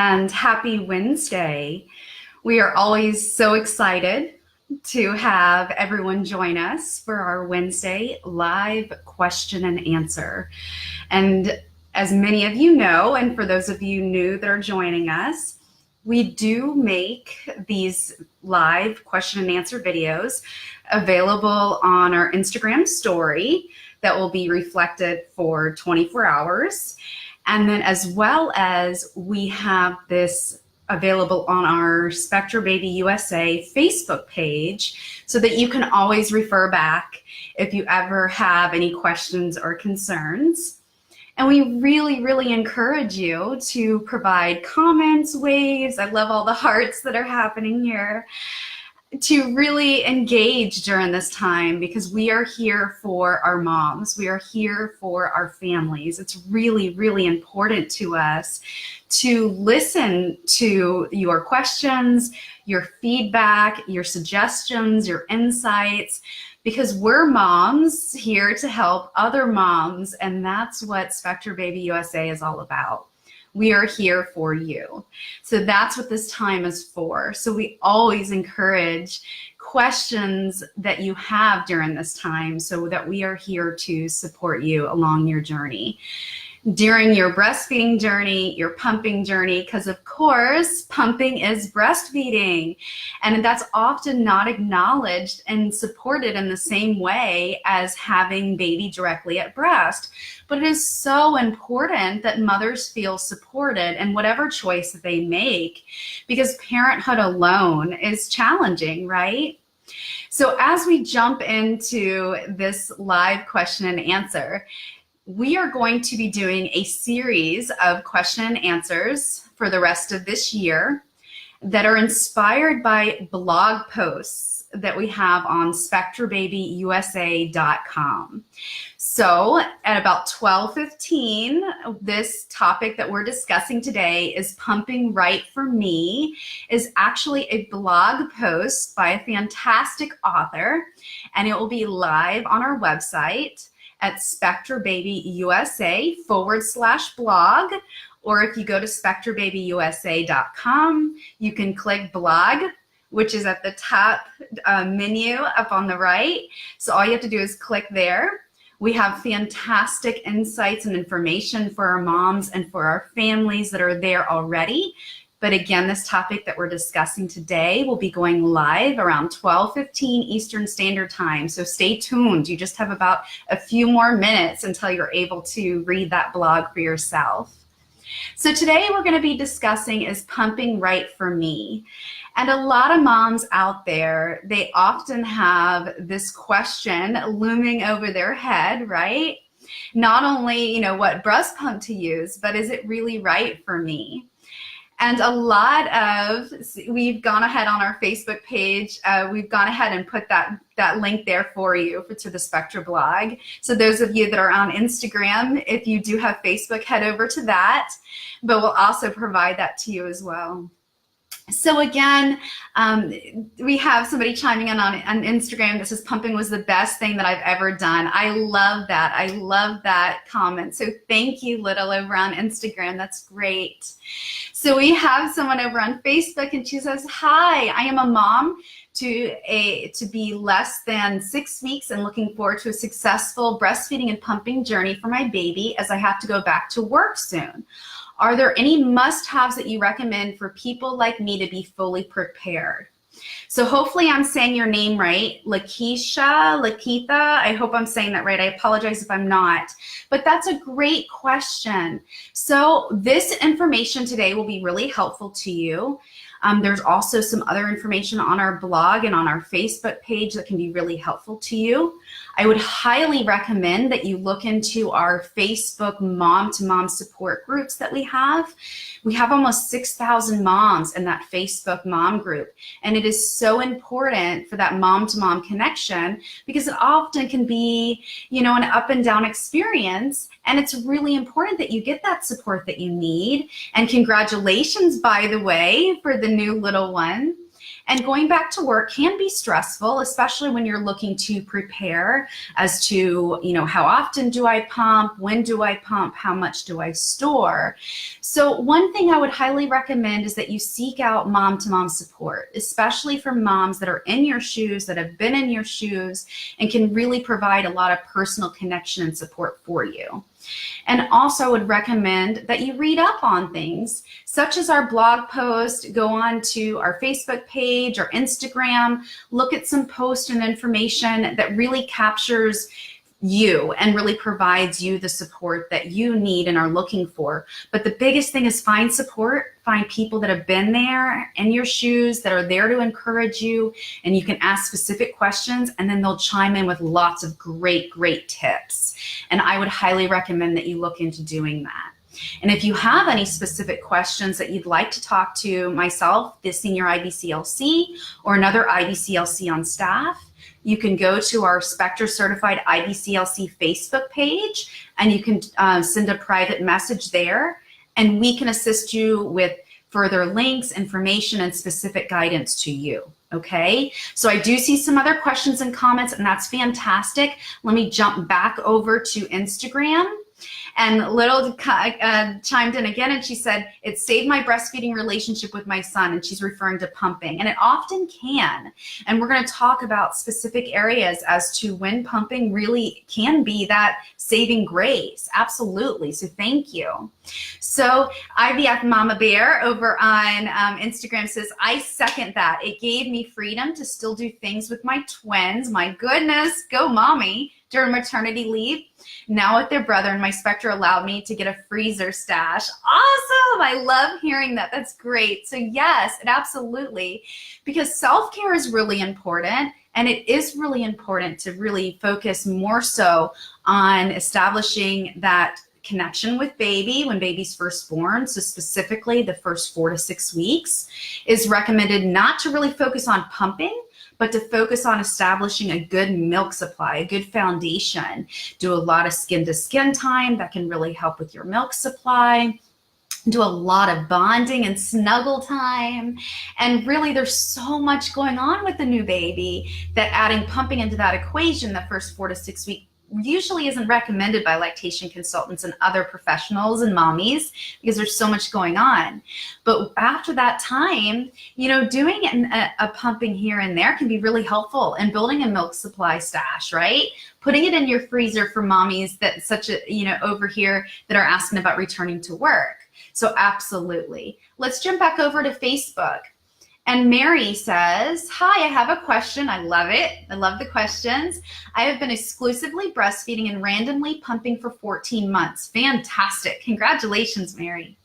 and happy Wednesday. We are always so excited to have everyone join us for our Wednesday live question and answer. And as many of you know, and for those of you new that are joining us, we do make these live question and answer videos available on our Instagram story that will be reflected for 24 hours. And then as well as we have this available on our Spectra Baby USA Facebook page so that you can always refer back if you ever have any questions or concerns. And we really, really encourage you to provide comments, waves. I love all the hearts that are happening here. To really engage during this time, because we are here for our moms. We are here for our families. It's really, really important to us to listen to your questions, your feedback, your suggestions, your insights, because we're moms here to help other moms, and that's what Spectra Baby USA is all about. We are here for you. So that's what this time is for. So we always encourage questions that you have during this time so that we are here to support you along your journey. During your breastfeeding journey, your pumping journey, because of course, pumping is breastfeeding. And that's often not acknowledged and supported in the same way as having baby directly at breast. But it is so important that mothers feel supported in whatever choice that they make, because parenthood alone is challenging, right? So as we jump into this live question and answer, we are going to be doing a series of question and answers for the rest of this year that are inspired by blog posts that we have on SpectraBabyUSA.com. So at about 12:15, this topic that we're discussing today is Pumping Right for Me, is actually a blog post by a fantastic author, and it will be live on our website at SpectraBabyUSA/blog, or if you go to SpectraBabyUSA.com, you can click blog, which is at the top menu up on the right. So all you have to do is click there. We have fantastic insights and information for our moms and for our families that are there already. But again, this topic that we're discussing today will be going live around 12:15 Eastern Standard Time. So stay tuned. You just have about a few more minutes until you're able to read that blog for yourself. So today we're going to be discussing is pumping right for me. And a lot of moms out there, they often have this question looming over their head, right? Not only, what breast pump to use, but is it really right for me? And we've gone ahead on our Facebook page, we've gone ahead and put that link there for you to the Spectra blog. So those of you that are on Instagram, if you do have Facebook, head over to that, but we'll also provide that to you as well. So again, we have somebody chiming in on Instagram that says pumping was the best thing that I've ever done. I love that. I love that comment. So thank you, Little, over on Instagram. That's great. So we have someone over on Facebook, and she says, hi, I am a mom to be less than 6 weeks and looking forward to a successful breastfeeding and pumping journey for my baby as I have to go back to work soon. Are there any must-haves that you recommend for people like me to be fully prepared? So hopefully I'm saying your name right, Lakeitha. I hope I'm saying that right. I apologize if I'm not, but that's a great question. So this information today will be really helpful to you. There's also some other information on our blog and on our Facebook page that can be really helpful to you. I would highly recommend that you look into our Facebook mom-to-mom support groups that we have. We have almost 6,000 moms in that Facebook mom group, and it is so important for that mom-to-mom connection because it often can be, an up and down experience, and it's really important that you get that support that you need. And congratulations, by the way, for the new little one. And going back to work can be stressful, especially when you're looking to prepare as to, how often do I pump? When do I pump? How much do I store? So one thing I would highly recommend is that you seek out mom-to-mom support, especially for moms that are in your shoes, that have been in your shoes, and can really provide a lot of personal connection and support for you. And also I would recommend that you read up on things such as our blog post, go on to our Facebook page or Instagram, look at some posts and information that really captures you and really provides you the support that you need and are looking for. But the biggest thing is find support, find people that have been there in your shoes, that are there to encourage you, and you can ask specific questions, and then they'll chime in with lots of great tips. And I would highly recommend that you look into doing that. And if you have any specific questions that you'd like to talk to myself, the senior IBCLC, or another IBCLC on staff, you can go to our Spectra certified IBCLC Facebook page, and you can send a private message there, and we can assist you with further links, information, and specific guidance to you. Okay, so I do see some other questions and comments, and that's fantastic. Let me jump back over to Instagram. And Little chimed in again, and she said, it saved my breastfeeding relationship with my son, and she's referring to pumping. And it often can. And we're going to talk about specific areas as to when pumping really can be that saving grace. Absolutely. So thank you. So IVF Mama Bear over on Instagram says, I second that. It gave me freedom to still do things with my twins. My goodness, go mommy. During maternity leave. Now with their brother, and my Spectra allowed me to get a freezer stash. Awesome. I love hearing that. That's great. So yes, it absolutely, because self-care is really important, and it is really important to really focus more so on establishing that connection with baby when baby's first born. So specifically the first 4 to 6 weeks is recommended not to really focus on pumping, but to focus on establishing a good milk supply, a good foundation. Do a lot of skin-to-skin time that can really help with your milk supply. Do a lot of bonding and snuggle time. And really, there's so much going on with the new baby that adding pumping into that equation the first 4 to 6 weeks usually isn't recommended by lactation consultants and other professionals and mommies, because there's so much going on. But after that time, doing a pumping here and there can be really helpful in building a milk supply stash, right? Putting it in your freezer for mommies that over here that are asking about returning to work. So absolutely. Let's jump back over to Facebook. And Mary says, hi, I have a question. I love it. I love the questions. I have been exclusively breastfeeding and randomly pumping for 14 months. Fantastic. Congratulations, Mary.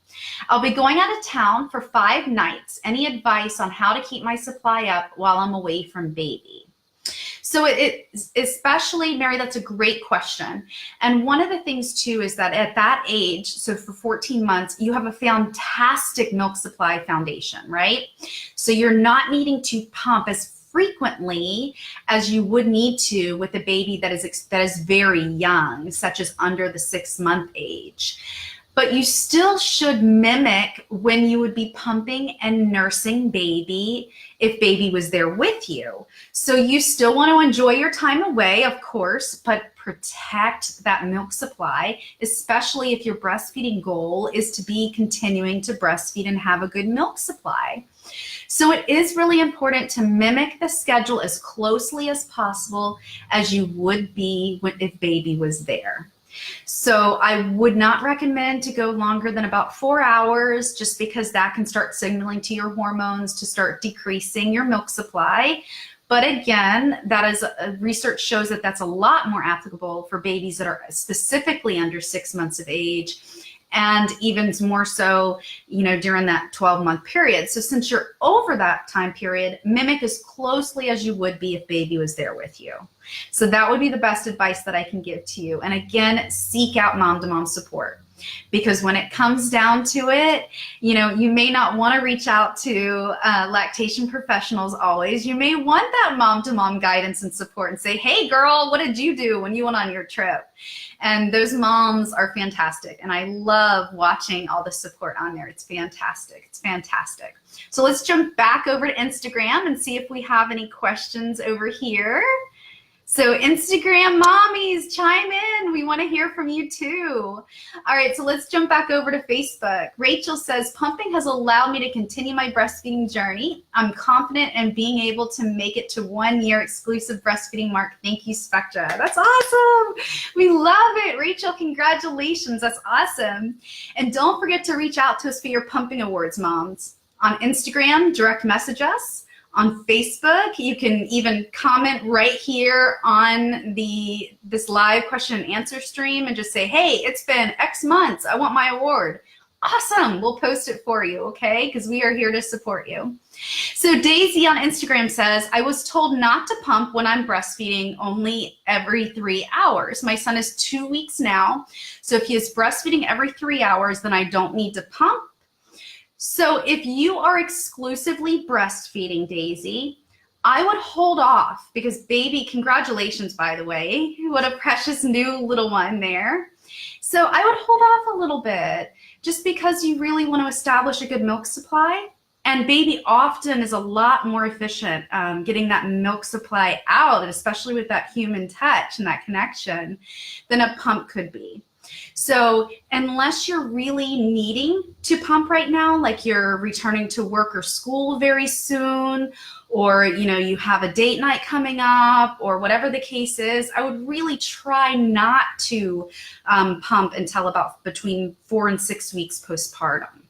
I'll be going out of town for 5 nights. Any advice on how to keep my supply up while I'm away from baby? So especially, Mary, that's a great question. And one of the things too is that at that age, so for 14 months, you have a fantastic milk supply foundation, right? So you're not needing to pump as frequently as you would need to with a baby that is very young, such as under the 6-month age. But you still should mimic when you would be pumping and nursing baby if baby was there with you. So you still want to enjoy your time away, of course, but protect that milk supply, especially if your breastfeeding goal is to be continuing to breastfeed and have a good milk supply. So it is really important to mimic the schedule as closely as possible as you would be if baby was there. So I would not recommend to go longer than about 4 hours, just because that can start signaling to your hormones to start decreasing your milk supply. But again, that is research shows that that's a lot more applicable for babies that are specifically under 6 months of age, and even more so, during that 12-month period. So since you're over that time period, mimic as closely as you would be if baby was there with you. So that would be the best advice that I can give to you. And again, seek out mom-to-mom support. Because when it comes down to it, you know, you may not want to reach out to lactation professionals always. You may want that mom-to-mom guidance and support and say, hey girl, what did you do when you went on your trip? And those moms are fantastic. And I love watching all the support on there. It's fantastic. It's fantastic. So let's jump back over to Instagram and see if we have any questions over here. So Instagram mommies, chime in. We want to hear from you too. All right, so let's jump back over to Facebook. Rachel says, pumping has allowed me to continue my breastfeeding journey. I'm confident in being able to make it to 1 year exclusive breastfeeding mark. Thank you, Spectra. That's awesome. We love it. Rachel, congratulations. That's awesome. And don't forget to reach out to us for your pumping awards, moms. On Instagram, direct message us. On Facebook, you can even comment right here on this live question and answer stream and just say, hey, it's been X months, I want my award. Awesome, we'll post it for you, okay? Because we are here to support you. So Daisy on Instagram says, I was told not to pump when I'm breastfeeding only every 3 hours. My son is 2 weeks now, so if he is breastfeeding every 3 hours, then I don't need to pump. So if you are exclusively breastfeeding, Daisy, I would hold off because baby, congratulations, by the way. What a precious new little one there. So I would hold off a little bit just because you really want to establish a good milk supply. And baby often is a lot more efficient getting that milk supply out, especially with that human touch and that connection, than a pump could be. So unless you're really needing to pump right now, like you're returning to work or school very soon, or you know you have a date night coming up, or whatever the case is, I would really try not to pump until about between 4 and 6 weeks postpartum.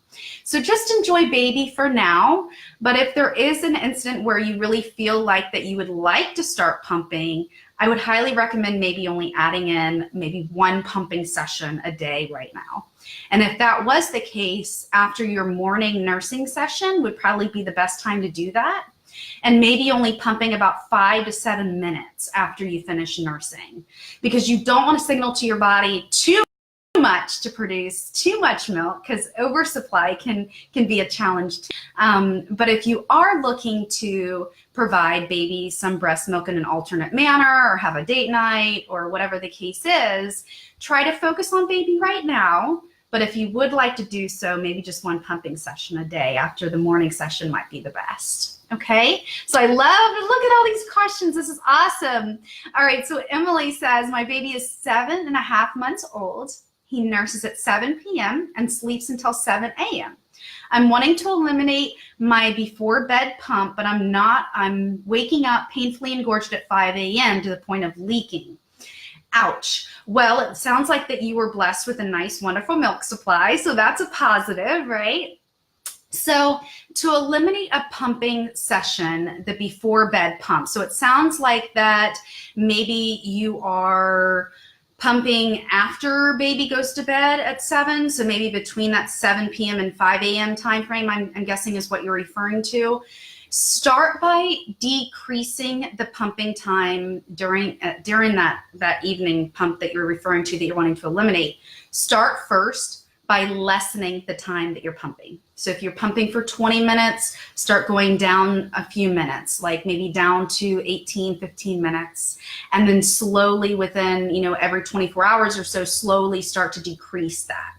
So just enjoy baby for now, but if there is an incident where you really feel like that you would like to start pumping, I would highly recommend maybe only adding in maybe 1 pumping session a day right now. And if that was the case, after your morning nursing session would probably be the best time to do that. And maybe only pumping about 5 to 7 minutes after you finish nursing, because you don't want to signal to your body too much to produce too much milk, because oversupply can be a challenge too. But if you are looking to provide baby some breast milk in an alternate manner, or have a date night, or whatever the case is, try to focus on baby right now. But if you would like to do so, maybe just 1 pumping session a day after the morning session might be the best. Okay, so I love to look at all these questions. This is awesome. All right, so Emily says, my baby is 7.5 months old. He nurses at 7 p.m. and sleeps until 7 a.m. I'm wanting to eliminate my before bed pump, but I'm waking up painfully engorged at 5 a.m. to the point of leaking. Ouch. Well, it sounds like that you were blessed with a nice, wonderful milk supply, so that's a positive, right? So to eliminate a pumping session, the before bed pump, so it sounds like that maybe you are pumping after baby goes to bed at 7, so maybe between that 7 p.m. and 5 a.m. time frame, I'm guessing is what you're referring to. Start by decreasing the pumping time during that evening pump that you're referring to, that you're wanting to eliminate. Start first by lessening the time that you're pumping. So if you're pumping for 20 minutes, start going down a few minutes, like maybe down to 18, 15 minutes. And then slowly within, every 24 hours or so, slowly start to decrease that.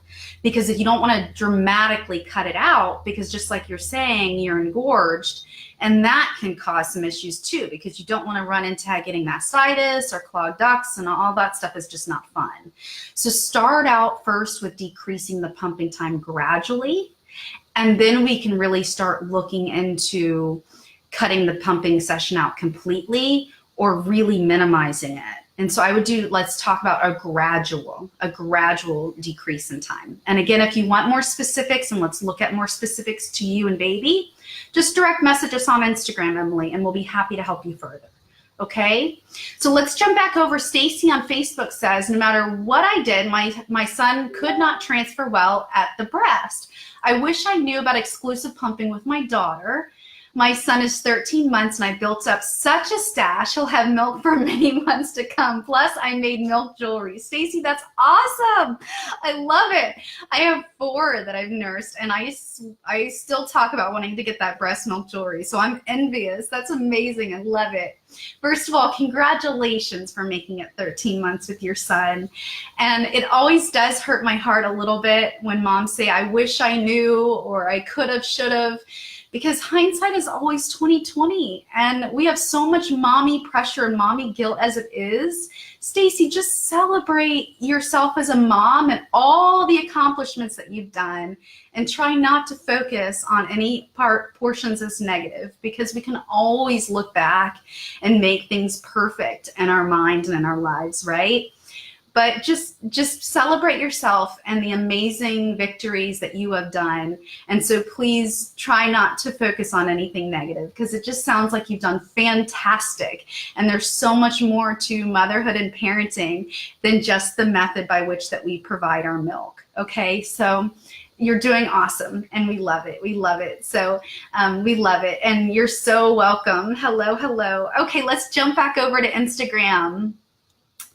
Because if you don't want to dramatically cut it out, because just like you're saying, you're engorged, and that can cause some issues too, because you don't want to run into getting mastitis or clogged ducts, and all that stuff is just not fun. So start out first with decreasing the pumping time gradually, and then we can really start looking into cutting the pumping session out completely or really minimizing it. And so I would let's talk about a gradual decrease in time. And again, if you want more specifics, and let's look at more specifics to you and baby, just direct message us on Instagram, Emily, and we'll be happy to help you further. Okay, so let's jump back over. Stacy on Facebook says, no matter what I did, my son could not transfer well at the breast. I wish I knew about exclusive pumping with my daughter. My son is 13 months and I built up such a stash. He'll have milk for many months to come. Plus, I made milk jewelry. Stacy, that's awesome. I love it. I have 4 that I've nursed, and I still talk about wanting to get that breast milk jewelry. So I'm envious. That's amazing. I love it. First of all, congratulations for making it 13 months with your son. And it always does hurt my heart a little bit when moms say, I wish I knew, or I could have, should have, because hindsight is always 20/20. And we have so much mommy pressure and mommy guilt as it is. Stacy, just celebrate yourself as a mom and all the accomplishments that you've done, and try not to focus on any portions as negative, because we can always look back and make things perfect in our mind and in our lives, right? But just celebrate yourself and the amazing victories that you have done. And so please try not to focus on anything negative, because it just sounds like you've done fantastic. And there's so much more to motherhood and parenting than just the method by which that we provide our milk. Okay, so you're doing awesome, and we love it. We love it. So we love it, and you're so welcome. Hello, hello. Okay, let's jump back over to Instagram.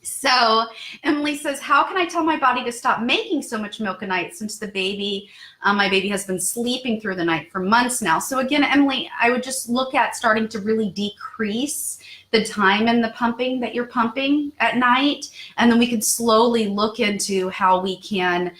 So Emily says, how can I tell my body to stop making so much milk a night, since the baby, my baby has been sleeping through the night for months now? So again, Emily, I would just look at starting to really decrease the time in the pumping that you're pumping at night. And then we can slowly look into how we can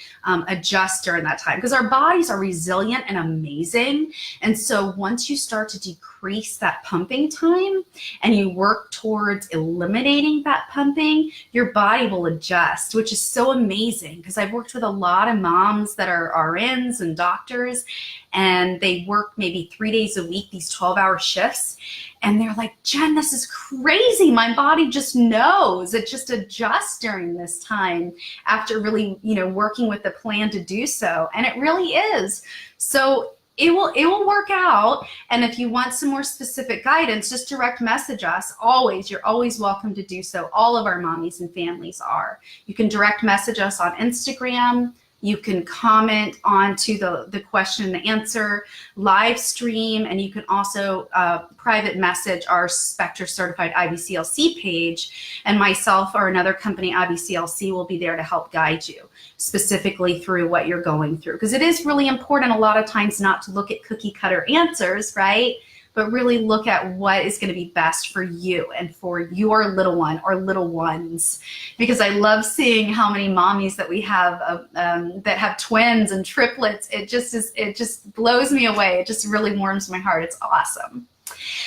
adjust during that time, because our bodies are resilient and amazing. And so once you start to decrease that pumping time and you work towards eliminating that pumping, your body will adjust, which is so amazing, because I've worked with a lot of moms that are RNs and doctors, and they work maybe 3 days a week, these 12-hour shifts. And they're like, Jen, this is crazy. My body just knows. It just adjusts during this time after really, working with the plan to do so. And it really is. So it will work out. And if you want some more specific guidance, just direct message us. Always, you're always welcome to do so. All of our mommies and families are. You can direct message us on Instagram. You can comment onto the question and answer live stream, and you can also private message our Spectra certified IBCLC page, and myself or another company, IBCLC, will be there to help guide you specifically through what you're going through. Because it is really important a lot of times not to look at cookie cutter answers, right? But really look at what is going to be best for you and for your little one or little ones. Because I love seeing how many mommies that we have that have twins and triplets. It just blows me away. It just really warms my heart. It's awesome.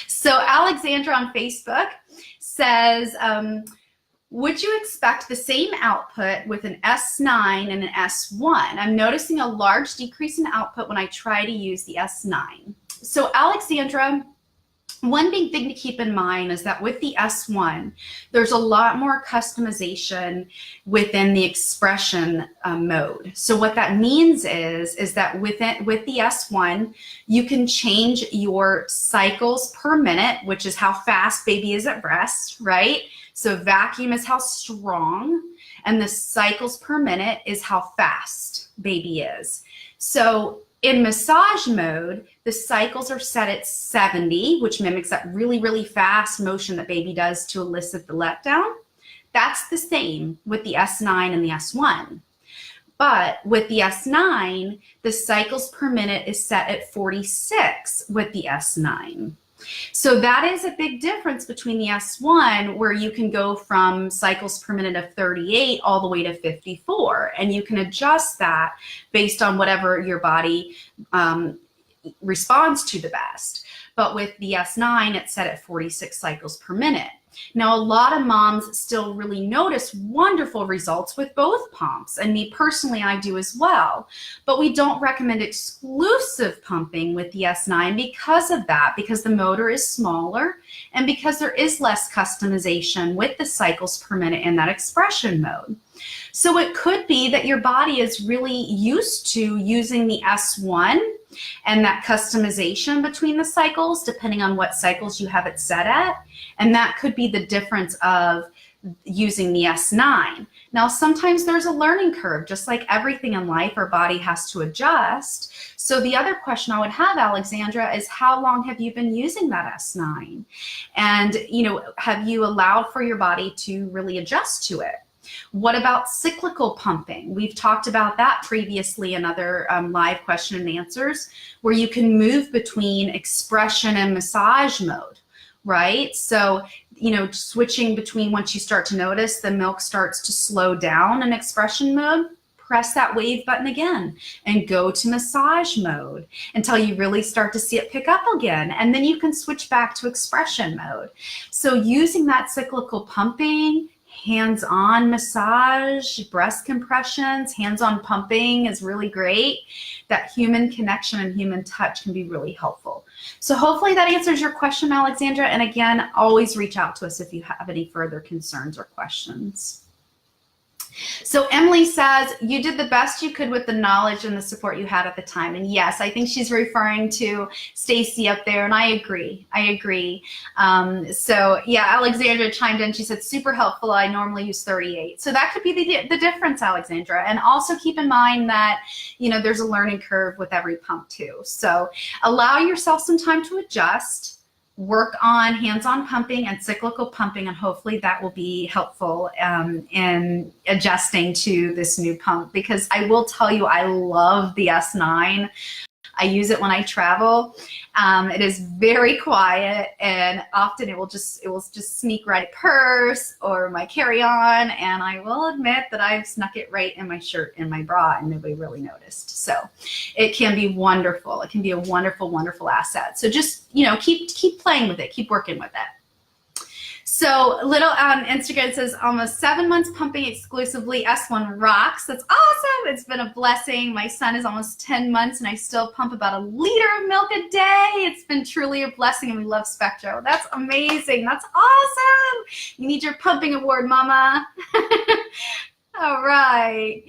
So Alexandra on Facebook says, would you expect the same output with an S9 and an S1? I'm noticing a large decrease in output when I try to use the S9. So Alexandra, one big thing to keep in mind is that with the S1, there's a lot more customization within the expression mode. So what that means is that with the S1, you can change your cycles per minute, which is how fast baby is at breast, right? So vacuum is how strong, and the cycles per minute is how fast baby is. So in massage mode, the cycles are set at 70, which mimics that really, really fast motion that baby does to elicit the letdown. That's the same with the S9 and the S1. But with the S9, the cycles per minute is set at 46 with the S9. So that is a big difference between the S1, where you can go from cycles per minute of 38 all the way to 54, and you can adjust that based on whatever your body responds to the best. But with the S9, it's set at 46 cycles per minute. Now, a lot of moms still really notice wonderful results with both pumps, and me personally, I do as well. But we don't recommend exclusive pumping with the S9 because of that, because the motor is smaller and because there is less customization with the cycles per minute in that expression mode. So it could be that your body is really used to using the S1 and that customization between the cycles, depending on what cycles you have it set at. And that could be the difference of using the S9. Now, sometimes there's a learning curve. Just like everything in life, our body has to adjust. So the other question I would have, Alexandra, is how long have you been using that S9? And, you know, have you allowed for your body to really adjust to it? What about cyclical pumping? We've talked about that previously in other live question and answers, where you can move between expression and massage mode, right? So, you know, switching between, once you start to notice the milk starts to slow down in expression mode, press that wave button again and go to massage mode until you really start to see it pick up again. And then you can switch back to expression mode. So using that cyclical pumping, hands-on massage, breast compressions, hands-on pumping is really great. That human connection and human touch can be really helpful. So hopefully that answers your question, Alexandra. And again, always reach out to us if you have any further concerns or questions. So Emily says, you did the best you could with the knowledge and the support you had at the time. And yes, I think she's referring to Stacy up there, and I agree. So yeah, Alexandra chimed in. She said, super helpful. I normally use 38. So that could be the difference, Alexandra. And also keep in mind that, you know, there's a learning curve with every pump too. So allow yourself some time to adjust. Work on hands-on pumping and cyclical pumping, and hopefully that will be helpful in adjusting to this new pump, because I will tell you, I love the S9. I use it when I travel. It is very quiet, and often it will just sneak right in my purse or my carry-on, and I will admit that I've snuck it right in my shirt and my bra, and nobody really noticed. So it can be wonderful. It can be a wonderful, wonderful asset. So just, you know, keep playing with it, keep working with it. So little Instagram says, almost 7 months pumping exclusively. S1 rocks. That's awesome. It's been a blessing. My son is almost 10 months and I still pump about 1 liter of milk a day. It's been truly a blessing, and we love Spectra. That's amazing. That's awesome. You need your pumping award, Mama. All right.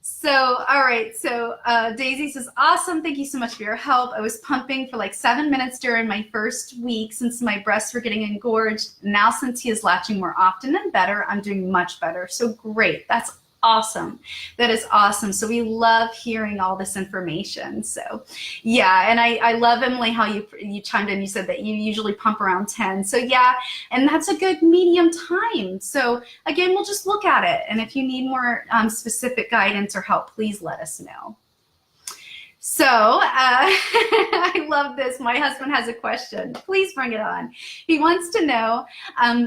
So, all right. So Daisy says, awesome. Thank you so much for your help. I was pumping for like 7 minutes during my first week since my breasts were getting engorged. Now, since he is latching more often and better, I'm doing much better. So great. That's awesome. That is awesome. So we love hearing all this information. So yeah, and I love, Emily, how you chimed in. You said that you usually pump around 10. So yeah, and that's a good medium time. So again, we'll just look at it. And if you need more specific guidance or help, please let us know. So I love this. My husband has a question. Please bring it on. He wants to know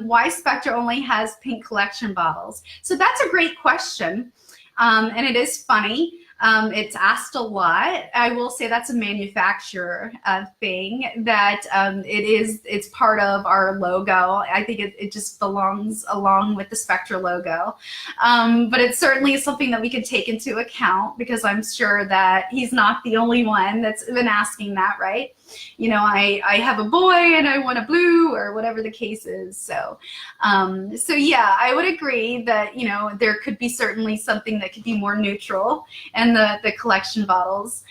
why Spectra only has pink collection bottles. So that's a great question. And it is funny. It's asked a lot. I will say that's a manufacturer thing, that it's part of our logo. I think it just belongs along with the Spectra logo. But it certainly is something that we can take into account, because I'm sure that he's not the only one that's been asking that, right? You know, I have a boy and I want a blue, or whatever the case is. So, so yeah, I would agree that, you know, there could be certainly something that could be more neutral in the collection bottles.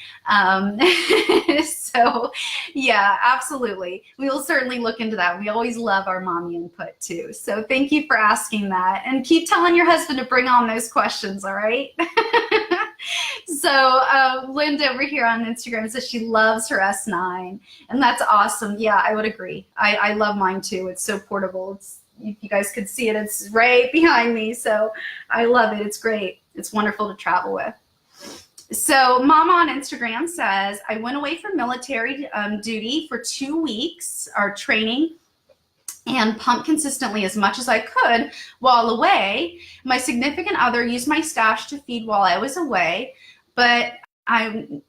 So yeah, absolutely. We will certainly look into that. We always love our mommy input too. So thank you for asking that, and keep telling your husband to bring on those questions. All right. So Linda over here on Instagram says she loves her S9, and that's awesome. Yeah, I would agree. I love mine too. It's so portable. If you guys could see it, it's right behind me. So I love it. It's great. It's wonderful to travel with. So Mama on Instagram says, I went away for military duty for 2 weeks, our training, and pumped consistently as much as I could while away. My significant other used my stash to feed while I was away, but I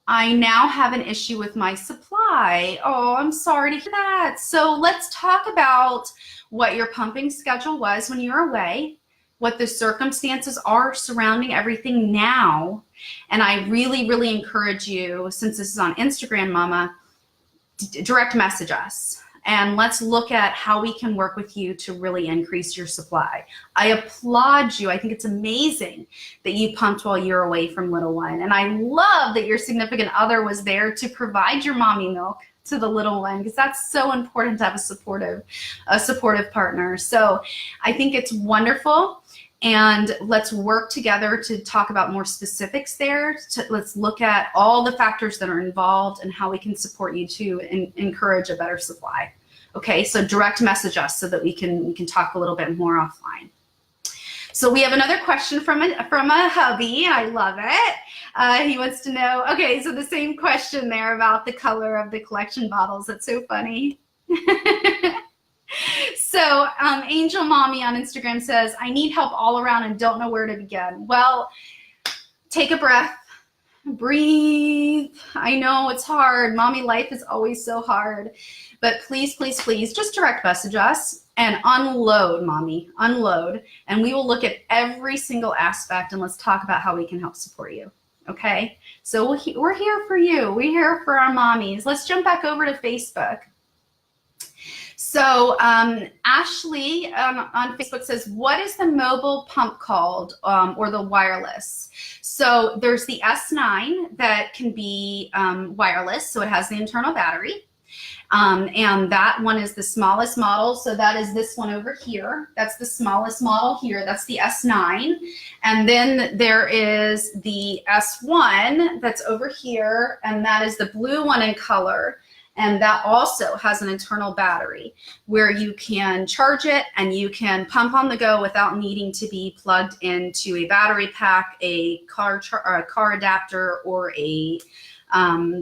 now have an issue with my supply. Oh, I'm sorry to hear that. So let's talk about what your pumping schedule was when you were away, what the circumstances are surrounding everything now. And I really, really encourage you, since this is on Instagram, Mama, direct message us. And let's look at how we can work with you to really increase your supply. I applaud you. I think it's amazing that you pumped while you're away from little one. And I love that your significant other was there to provide your mommy milk to the little one, because that's so important to have a supportive partner. So I think it's wonderful. And let's work together to talk about more specifics there. Let's look at all the factors that are involved and how we can support you to encourage a better supply. Okay, so direct message us so that we can talk a little bit more offline. So we have another question from a hubby. I love it. He wants to know, okay, so the same question there about the color of the collection bottles. That's so funny. So Angel Mommy on Instagram says, I need help all around and don't know where to begin. Well, take a breath, breathe. I know it's hard. Mommy life is always so hard, but please, please, please just direct message us and unload, Mommy, unload. And we will look at every single aspect and let's talk about how we can help support you. Okay. So we're here for you. We're here for our mommies. Let's jump back over to Facebook. So Ashley on Facebook says, what is the mobile pump called, or the wireless? So there's the S9 that can be wireless, so it has the internal battery. And that one is the smallest model. So that is this one over here. That's the smallest model here. That's the S9. And then there is the S1 that's over here. And that is the blue one in color. And that also has an internal battery where you can charge it and you can pump on the go without needing to be plugged into a battery pack, a car adapter, or a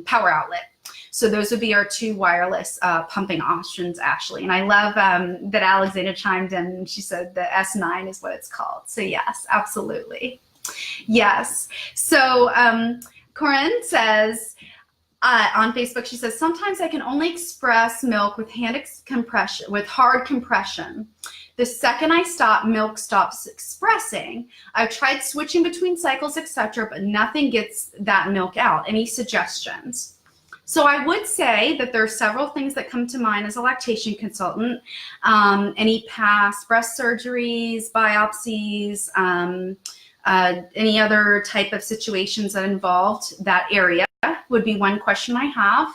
power outlet. So those would be our two wireless pumping options, Ashley. And I love that Alexandra chimed in and she said the S9 is what it's called. So yes, absolutely. Yes. So Corinne says, on Facebook, she says, sometimes I can only express milk with hard compression. The second I stop, milk stops expressing. I've tried switching between cycles, etc., but nothing gets that milk out. Any suggestions? So I would say that there are several things that come to mind as a lactation consultant. Any past breast surgeries, biopsies, any other type of situations that involved that area would be one question I have.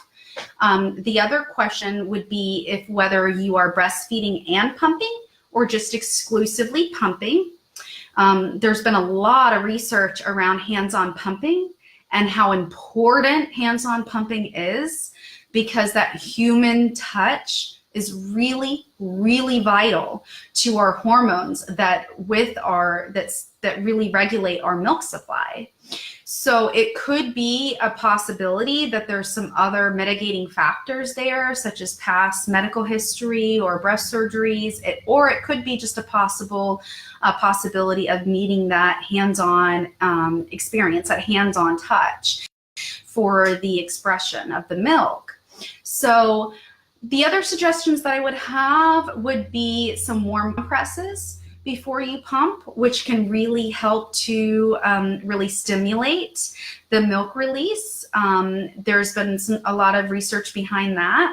The other question would be whether you are breastfeeding and pumping or just exclusively pumping. There's been a lot of research around hands-on pumping and how important hands-on pumping is, because that human touch is really, really vital to our hormones that really regulate our milk supply. So it could be a possibility that there's some other mitigating factors there, such as past medical history or breast surgeries, or it could be just a possibility of needing that hands-on experience, that hands-on touch for the expression of the milk. So the other suggestions that I would have would be some warm compresses before you pump, which can really help to really stimulate the milk release. There's been a lot of research behind that.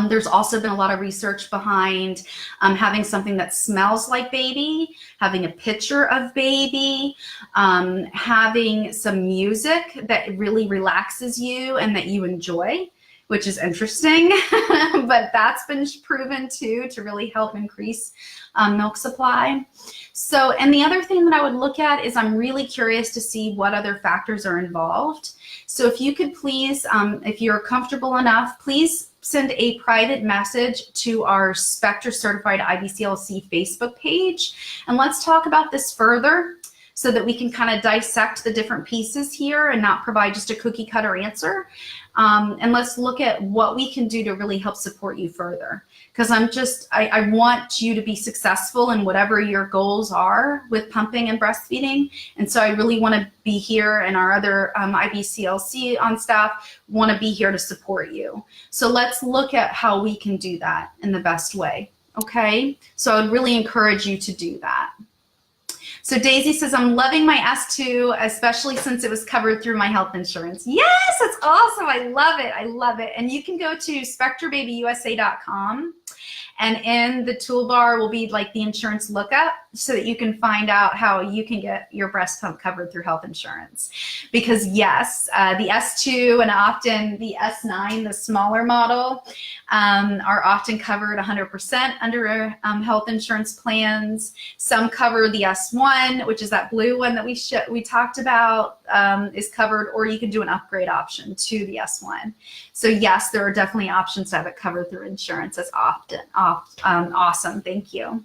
There's also been a lot of research behind having something that smells like baby, having a picture of baby, having some music that really relaxes you and that you enjoy, which is interesting, but that's been proven too to really help increase milk supply. So, and the other thing that I would look at is I'm really curious to see what other factors are involved. So if you could please, if you're comfortable enough, please send a private message to our Spectra Certified IBCLC Facebook page, and let's talk about this further so that we can kind of dissect the different pieces here and not provide just a cookie cutter answer. And let's look at what we can do to really help support you further. Because I want you to be successful in whatever your goals are with pumping and breastfeeding. And so I really want to be here, and our other IBCLC on staff want to be here to support you. So let's look at how we can do that in the best way. Okay? So I would really encourage you to do that. So Daisy says, I'm loving my S2, especially since it was covered through my health insurance. Yes, that's awesome. I love it. I love it. And you can go to SpectraBabyUSA.com And in the toolbar will be like the insurance lookup so that you can find out how you can get your breast pump covered through health insurance. Because yes, the S2 and often the S9, the smaller model, are often covered 100% under health insurance plans. Some cover the S1, which is that blue one that we talked about, is covered, or you can do an upgrade option to the S1. So yes, there are definitely options to have it covered through insurance. That's awesome. Thank you.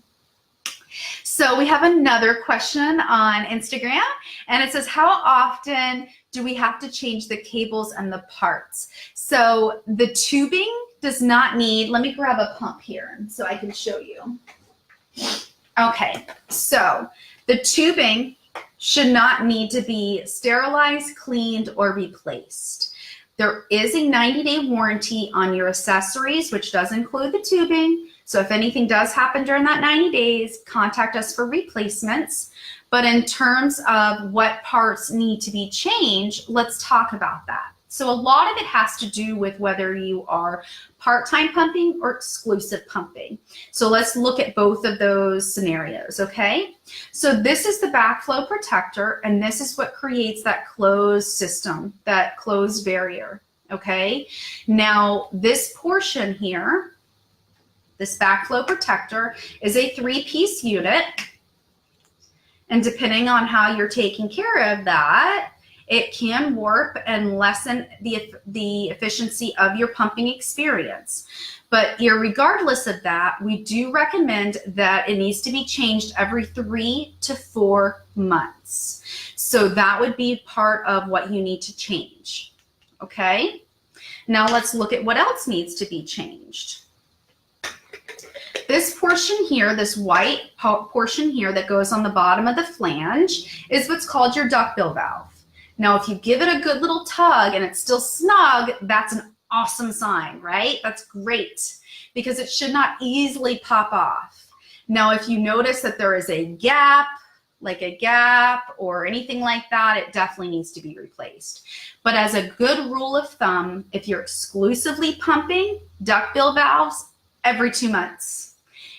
So we have another question on Instagram, and it says, how often do we have to change the cables and the parts? So the tubing does not need, let me grab a pump here so I can show you. Okay, so the tubing should not need to be sterilized, cleaned, or replaced. There is a 90-day warranty on your accessories, which does include the tubing. So if anything does happen during that 90 days, contact us for replacements. But in terms of what parts need to be changed, let's talk about that. So a lot of it has to do with whether you are part-time pumping or exclusive pumping. So let's look at both of those scenarios, okay? So this is the backflow protector, and this is what creates that closed system, that closed barrier, okay? Now, this portion here, this backflow protector, is a 3-piece unit, and depending on how you're taking care of that, it can warp and lessen the efficiency of your pumping experience. But irregardless of that, we do recommend that it needs to be changed every 3 to 4 months. So that would be part of what you need to change, okay? Now let's look at what else needs to be changed. This portion here, this white portion here that goes on the bottom of the flange, is what's called your duckbill valve. Now, if you give it a good little tug and it's still snug, that's an awesome sign, right? That's great, because it should not easily pop off. Now, if you notice that there is a gap, like a gap or anything like that, it definitely needs to be replaced. But as a good rule of thumb, if you're exclusively pumping, duckbill valves every 2 months.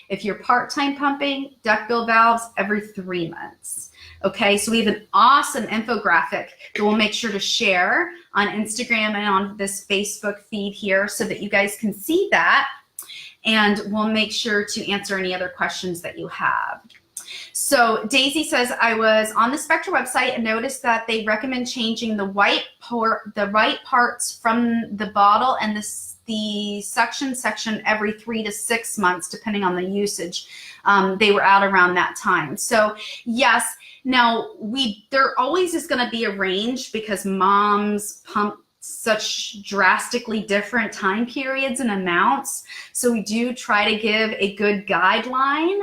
If you're part-time pumping, duckbill valves every 3 months. Okay, so we have an awesome infographic that we'll make sure to share on Instagram and on this Facebook feed here so that you guys can see that, and we'll make sure to answer any other questions that you have. So Daisy says, I was on the Spectra website and noticed that they recommend changing the right parts from the bottle and the suction section every 3 to 6 months, depending on the usage. They were out around that time. So yes, now there always is going to be a range because moms pump such drastically different time periods and amounts. So we do try to give a good guideline.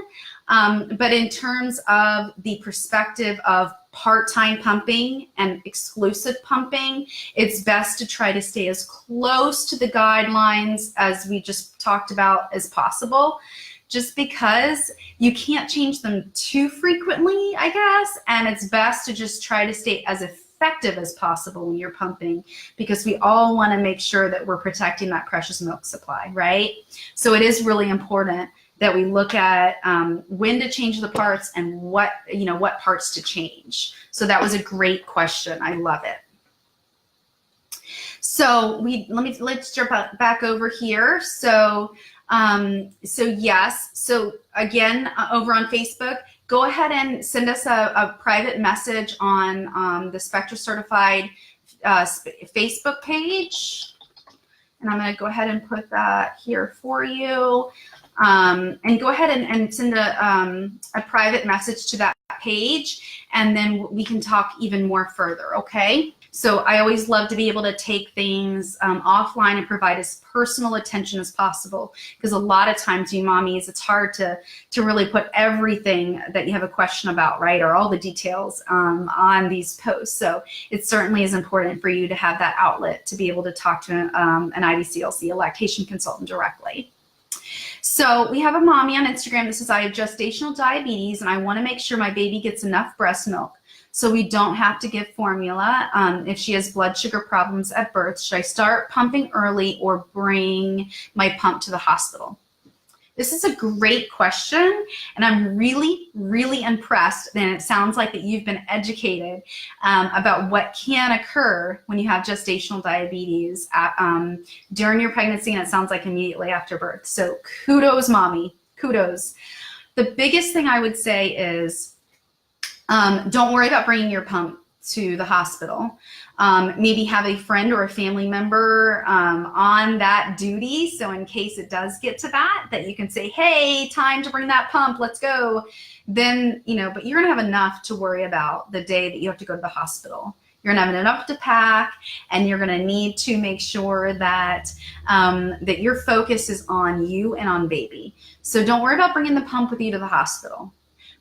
But in terms of the perspective of part-time pumping and exclusive pumping, it's best to try to stay as close to the guidelines as we just talked about as possible, just because you can't change them too frequently, I guess, and it's best to just try to stay as effective as possible when you're pumping, because we all want to make sure that we're protecting that precious milk supply, right? So it is really important that we look at when to change the parts and what parts to change. So that was a great question. I love it. So let's jump back over here. So yes. So again, over on Facebook, go ahead and send us a private message on the Spectra Certified Facebook page. And I'm going to go ahead and put that here for you. And go ahead and send a private message to that page, and then we can talk even more further, okay? So I always love to be able to take things offline and provide as personal attention as possible, because a lot of times, you mommies, it's hard to really put everything that you have a question about, right, or all the details on these posts. So it certainly is important for you to have that outlet to be able to talk to an IBCLC, a lactation consultant, directly. So we have a mommy on Instagram that says, I have gestational diabetes and I want to make sure my baby gets enough breast milk so we don't have to give formula if she has blood sugar problems at birth. Should I start pumping early or bring my pump to the hospital? This is a great question, and I'm really, really impressed. And it sounds like that you've been educated about what can occur when you have gestational diabetes during your pregnancy, and it sounds like immediately after birth. So kudos, mommy, kudos. The biggest thing I would say is don't worry about bringing your pump to the hospital. Maybe have a friend or a family member on that duty. So in case it does get to that you can say, hey, time to bring that pump, let's go. Then, but you're gonna have enough to worry about the day that you have to go to the hospital. You're gonna have enough to pack, and you're gonna need to make sure that that your focus is on you and on baby. So don't worry about bringing the pump with you to the hospital.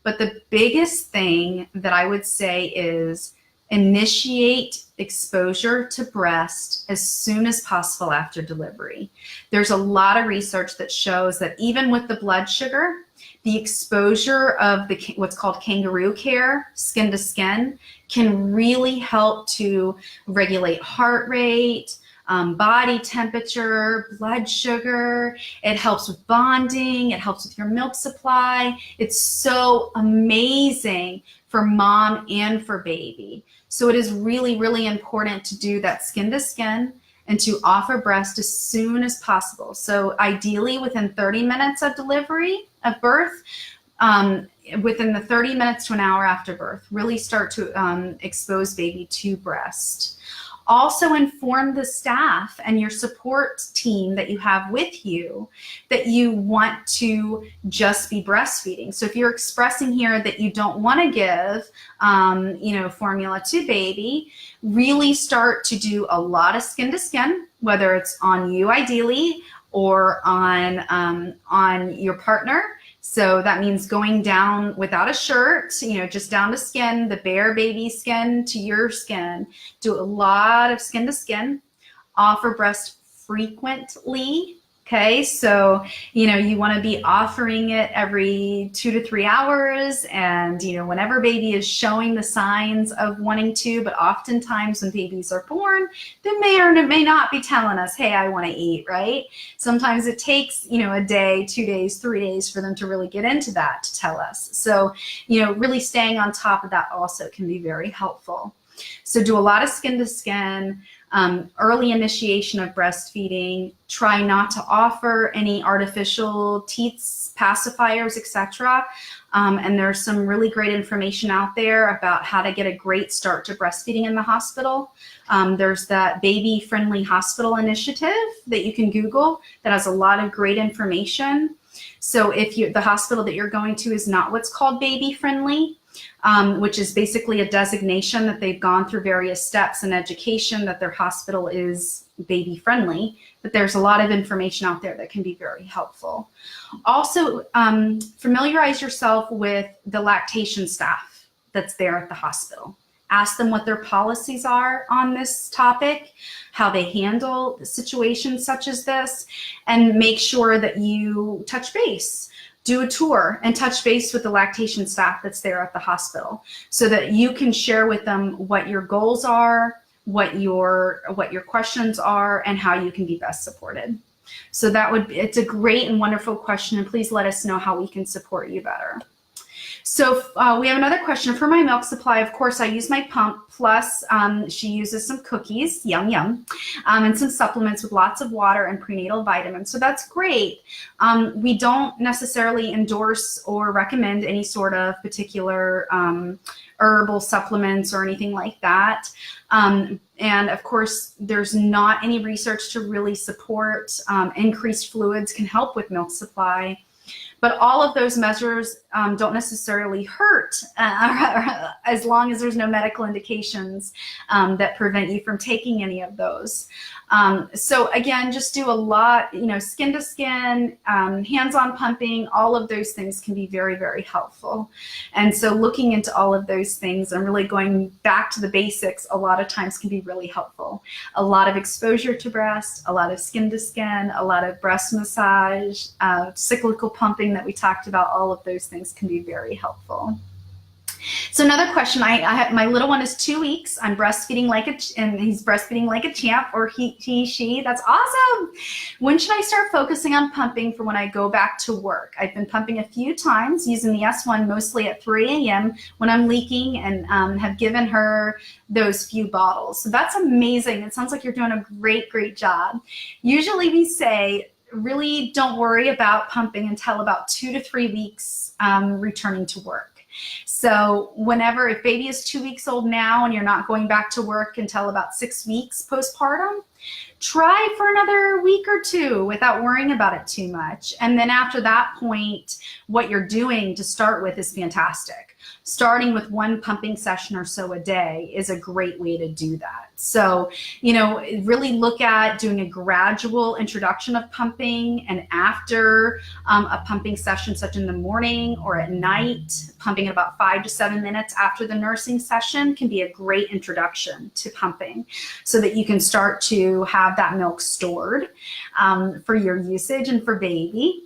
But the biggest thing that I would say is initiate exposure to breast as soon as possible after delivery. There's a lot of research that shows that even with the blood sugar, the exposure of what's called kangaroo care, skin to skin, can really help to regulate heart rate, body temperature, blood sugar. It helps with bonding. It helps with your milk supply. It's so amazing for mom and for baby. So it is really, really important to do that skin to skin and to offer breast as soon as possible. So ideally within 30 minutes of delivery, of birth, within the 30 minutes to an hour after birth, really start to expose baby to breast. Also inform the staff and your support team that you have with you that you want to just be breastfeeding. So if you're expressing here that you don't want to give, formula to baby, really start to do a lot of skin to skin, whether it's on you ideally or on your partner. So that means going down without a shirt, just down to skin, the bare baby skin to your skin. Do a lot of skin to skin. Offer breast frequently. Okay, so, you want to be offering it every 2 to 3 hours, and, whenever baby is showing the signs of wanting to, but oftentimes when babies are born, they may or may not be telling us, hey, I want to eat, right? Sometimes it takes, a day, 2 days, 3 days for them to really get into that to tell us. So, really staying on top of that also can be very helpful. So do a lot of skin to skin. Early initiation of breastfeeding. Try not to offer any artificial teats, pacifiers, etc. And there's some really great information out there about how to get a great start to breastfeeding in the hospital. There's that Baby Friendly Hospital Initiative that you can Google that has a lot of great information. So if the hospital that you're going to is not what's called baby friendly, which is basically a designation that they've gone through various steps in education that their hospital is baby friendly, but there's a lot of information out there that can be very helpful. Also, familiarize yourself with the lactation staff that's there at the hospital. Ask them what their policies are on this topic, how they handle situations such as this, and make sure that you touch base. Do a tour and touch base with the lactation staff that's there at the hospital so that you can share with them what your goals are, what your questions are, and how you can be best supported. So it's a great and wonderful question, and please let us know how we can support you better. So we have another question. For my milk supply, of course, I use my pump, plus she uses some cookies, yum, yum, and some supplements with lots of water and prenatal vitamins. So that's great. We don't necessarily endorse or recommend any sort of particular herbal supplements or anything like that. And of course, there's not any research to really support increased fluids can help with milk supply. But all of those measures don't necessarily hurt as long as there's no medical indications that prevent you from taking any of those. So again, just do a lot, skin to skin, hands-on pumping, all of those things can be very, very helpful. And so looking into all of those things and really going back to the basics a lot of times can be really helpful. A lot of exposure to breast, a lot of skin to skin, a lot of breast massage, cyclical pumping that we talked about, all of those things can be very helpful. So another question, I have, my little one is 2 weeks. I'm breastfeeding and he's breastfeeding like a champ, or she. That's awesome. When should I start focusing on pumping for when I go back to work? I've been pumping a few times using the S1 mostly at 3 a.m. when I'm leaking, and have given her those few bottles. So that's amazing. It sounds like you're doing a great job. Usually we say, really don't worry about pumping until about 2 to 3 weeks returning to work. So whenever, if baby is 2 weeks old now and you're not going back to work until about 6 weeks postpartum, try for another week or two without worrying about it too much. And then after that point, what you're doing to start with is fantastic. Starting with 1 pumping session or so a day is a great way to do that. So, you know, really look at doing a gradual introduction of pumping, and after a pumping session, such in the morning or at night, pumping at about 5 to 7 minutes after the nursing session can be a great introduction to pumping, so that you can start to have that milk stored for your usage and for baby.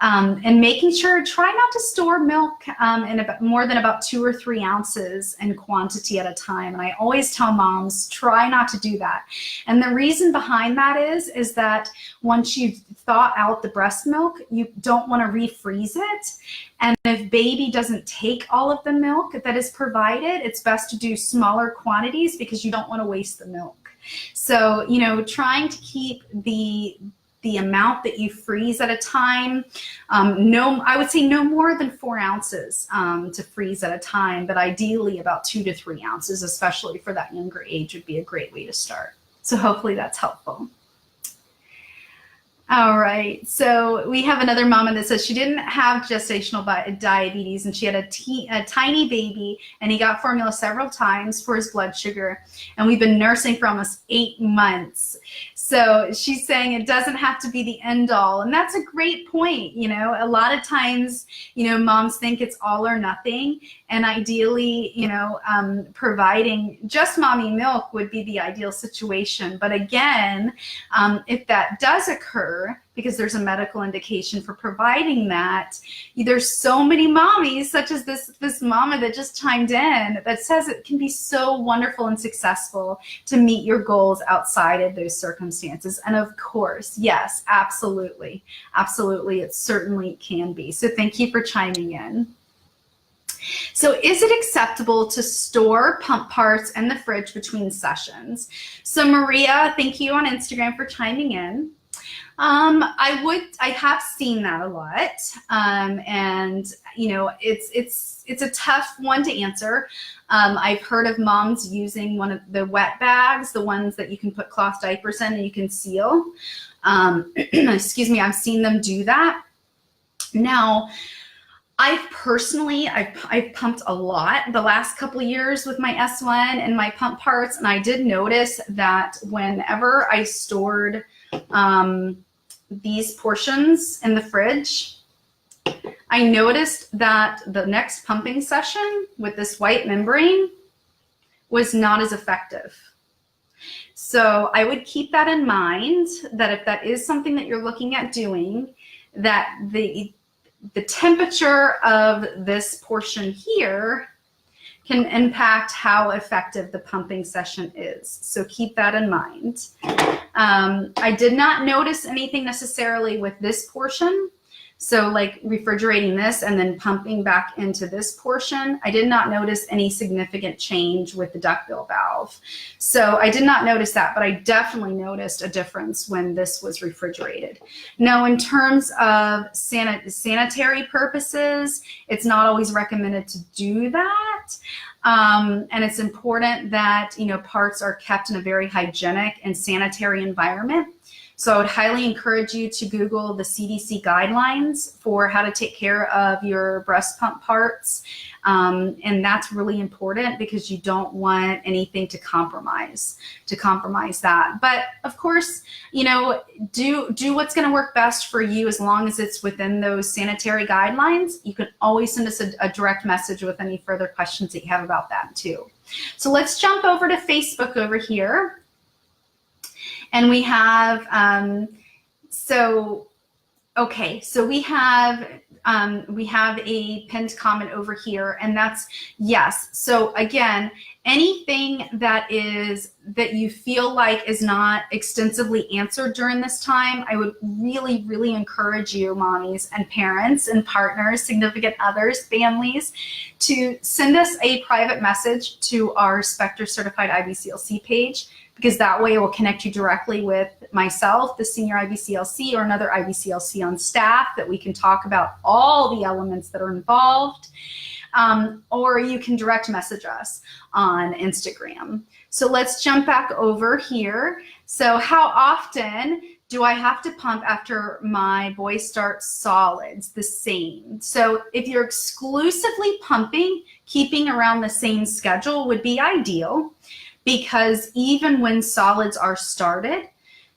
And making sure, try not to store milk in about more than about 2 or 3 ounces in quantity at a time. And I always tell moms, try not to do that. And the reason behind that is that once you've thawed out the breast milk, you don't want to refreeze it. And if baby doesn't take all of the milk that is provided, it's best to do smaller quantities because you don't want to waste the milk. So, you know, trying to keep the amount that you freeze at a time, I would say no more than 4 ounces to freeze at a time, but ideally about 2 to 3 ounces, especially for that younger age, would be a great way to start. So hopefully that's helpful. All right, so we have another mama that says she didn't have gestational diabetes, and she had a tiny baby, and he got formula several times for his blood sugar, and we've been nursing for almost 8 months. So she's saying it doesn't have to be the end all, and that's a great point. You know, a lot of times, you know, moms think it's all or nothing, and ideally, you know, providing just mommy milk would be the ideal situation. But again, if that does occur, because there's a medical indication for providing that, there's so many mommies, such as this mama that just chimed in, that says it can be so wonderful and successful to meet your goals outside of those circumstances. And of course, yes, absolutely, it certainly can be. So thank you for chiming in. So is it acceptable to store pump parts in the fridge between sessions? So Maria, thank you on Instagram for chiming in. I have seen that a lot, and you know, it's a tough one to answer. I've heard of moms using one of the wet bags, the ones that you can put cloth diapers in and you can seal. Excuse me, I've seen them do that. Now, I've pumped a lot the last couple of years with my S1 and my pump parts, and I did notice that whenever I stored these portions in the fridge, I noticed that the next pumping session with this white membrane was not as effective. So I would keep that in mind, that if that is something that you're looking at doing, that the temperature of this portion here can impact how effective the pumping session is. So keep that in mind. I did not notice anything necessarily with this portion. So like refrigerating this and then pumping back into this portion, I did not notice any significant change with the duckbill valve. So I did not notice that, but I definitely noticed a difference when this was refrigerated. Now, in terms of sanitary purposes, it's not always recommended to do that. And it's important that, you know, parts are kept in a very hygienic and sanitary environment. So I would highly encourage you to Google the CDC guidelines for how to take care of your breast pump parts. And that's really important because you don't want anything to compromise that. But of course, you know, do what's going to work best for you as long as it's within those sanitary guidelines. You can always send us a direct message with any further questions that you have about that too. So let's jump over to Facebook over here. And we have, Okay, so we have a pinned comment over here, and that's yes. So again, anything that you feel like is not extensively answered during this time, I would really, really encourage you, mommies and parents and partners, significant others, families, to send us a private message to our Spectra Certified IBCLC page, because that way it will connect you directly with myself, the senior IBCLC, or another IBCLC on staff, that we can talk about all the elements that are involved. Or you can direct message us on Instagram. So let's jump back over here. So how often do I have to pump after my boy starts solids? The same. So if you're exclusively pumping, keeping around the same schedule would be ideal, because even when solids are started,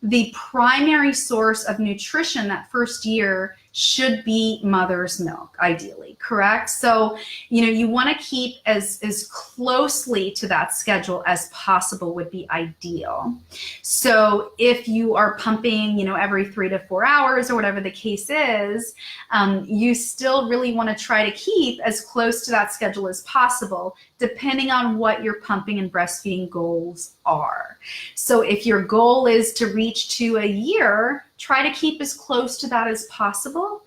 the primary source of nutrition that first year should be mother's milk, ideally, correct? So, you want to keep as closely to that schedule as possible would be ideal. So if you are pumping, every 3 to 4 hours or whatever the case is, you still really want to try to keep as close to that schedule as possible, depending on what your pumping and breastfeeding goals are. So if your goal is to reach to a year, try to keep as close to that as possible.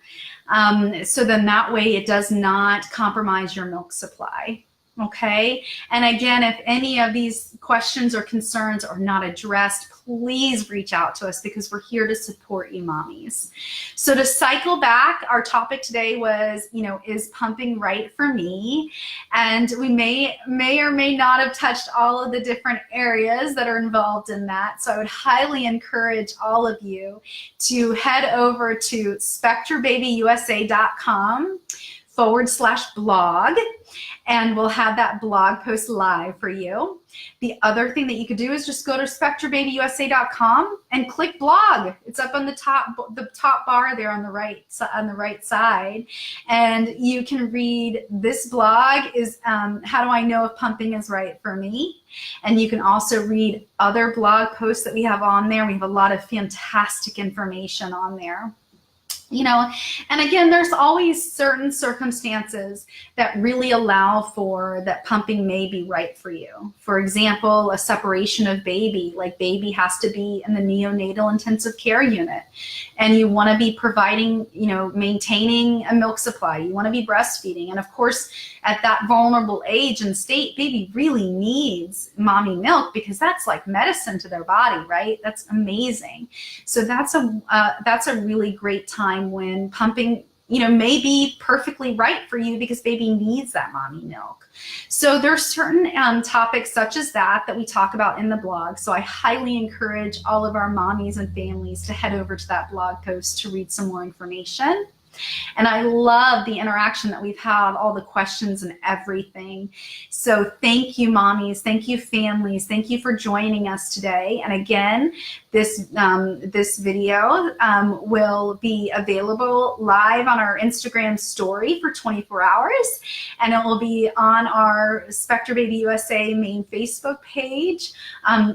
So then that way it does not compromise your milk supply. Okay. And again, if any of these questions or concerns are not addressed, please reach out to us, because we're here to support you, mommies. So to cycle back, our topic today was, is pumping right for me? And we may or may not have touched all of the different areas that are involved in that. So I would highly encourage all of you to head over to spectrababyusa.com/blog, and we'll have that blog post live for you. The other thing that you could do is just go to spectrababyusa.com and click blog. It's up on the top bar there on the right side, and you can read this blog is how do I know if pumping is right for me? And you can also read other blog posts that we have on there. We have a lot of fantastic information on there. And again, there's always certain circumstances that really allow for that pumping may be right for you. For example, a separation of baby, like baby has to be in the neonatal intensive care unit, and you want to be providing, maintaining a milk supply. You want to be breastfeeding. And of course, at that vulnerable age and state, baby really needs mommy milk, because that's like medicine to their body, right? That's amazing. So that's a really great time when pumping, may be perfectly right for you, because baby needs that mommy milk. So there's certain topics such as that we talk about in the blog. So I highly encourage all of our mommies and families to head over to that blog post to read some more information. And I love the interaction that we've had, all the questions and everything. So thank you, mommies. Thank you, families. Thank you for joining us today. And again, this video will be available live on our Instagram story for 24 hours. And it will be on our Spectra Baby USA main Facebook page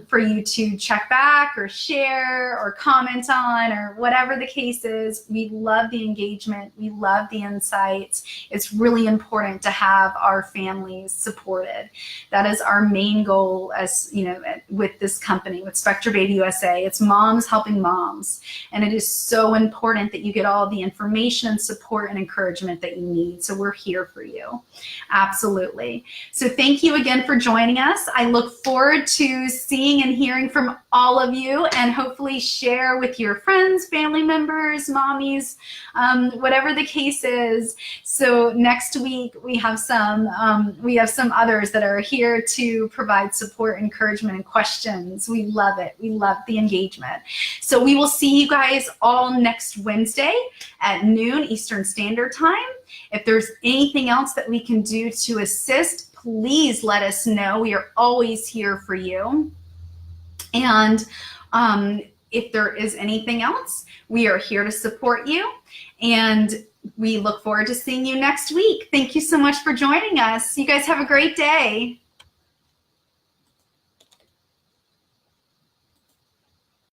for you to check back or share or comment on, or whatever the case is. We love the engagement. We love the insights. It's really important to have our families supported. That is our main goal, as with this company, with Spectra Baby USA. It's moms helping moms, and it is so important that you get all the information and support and encouragement that you need. So we're here for you. Absolutely. So thank you again for joining us. I look forward to seeing and hearing from all of you, and hopefully share with your friends, family members, mommies, whatever the case is. So next week we have some others that are here to provide support, encouragement, and questions. We love it. We love the engagement. So we will see you guys all next Wednesday at noon Eastern Standard Time. If there's anything else that we can do to assist, please let us know. We are always here for you. And if there is anything else, we are here to support you. And we look forward to seeing you next week. Thank you so much for joining us. You guys have a great day.